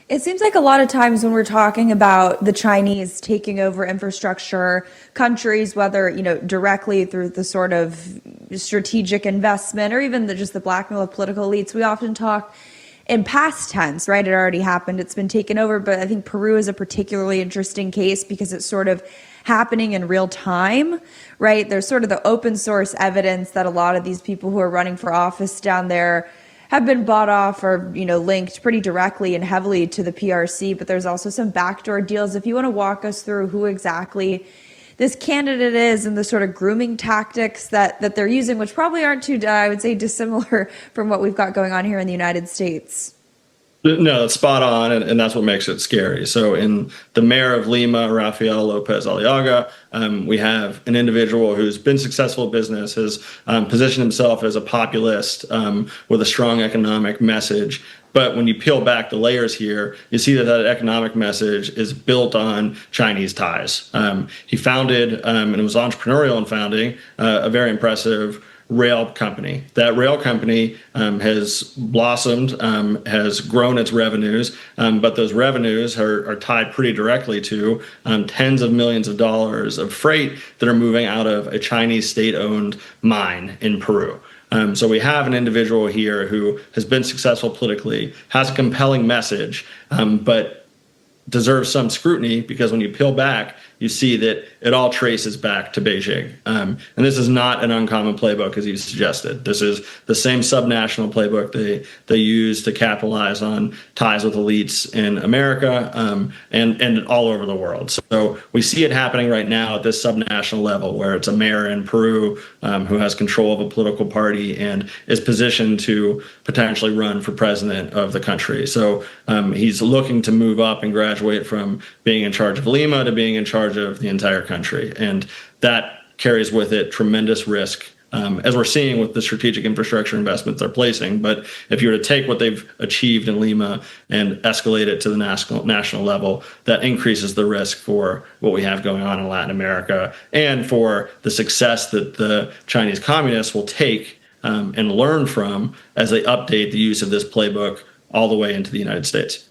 It seems like a lot of times when we're talking about the Chinese taking over infrastructure countries, whether, directly through the sort of strategic investment or even just the blackmail of political elites, we often talk in past tense, right? It already happened. It's been taken over. But I think Peru is a particularly interesting case because it's sort of happening in real time, right? There's sort of the open source evidence that a lot of these people who are running for office down there have been bought off or, linked pretty directly and heavily to the PRC, but there's also some backdoor deals. If you want to walk us through who exactly this candidate is and the sort of grooming tactics that they're using, which probably aren't too, I would say, dissimilar from what we've got going on here in the United States. No, it's spot on, and that's what makes it scary. So in the mayor of Lima, Rafael López Aliaga, we have an individual who's been successful in business, has positioned himself as a populist with a strong economic message. But when you peel back the layers here, you see that economic message is built on Chinese ties. He founded, and it was entrepreneurial in founding, a very impressive rail company. That rail company has blossomed, has grown its revenues, but those revenues are tied pretty directly to tens of millions of dollars of freight that are moving out of a Chinese state-owned mine in Peru. So we have an individual here who has been successful politically, has a compelling message, but deserves some scrutiny because when you peel back, you see that it all traces back to Beijing. And this is not an uncommon playbook, as you suggested. This is the same subnational playbook they use to capitalize on ties with elites in America and all over the world. So we see it happening right now at this subnational level where it's a mayor in Peru who has control of a political party and is positioned to potentially run for president of the country. So he's looking to move up and graduate from being in charge of Lima to being in charge of the entire country. And that carries with it tremendous risk, as we're seeing with the strategic infrastructure investments they're placing. But if you were to take what they've achieved in Lima and escalate it to the national level, that increases the risk for what we have going on in Latin America and for the success that the Chinese communists will take and learn from as they update the use of this playbook all the way into the United States.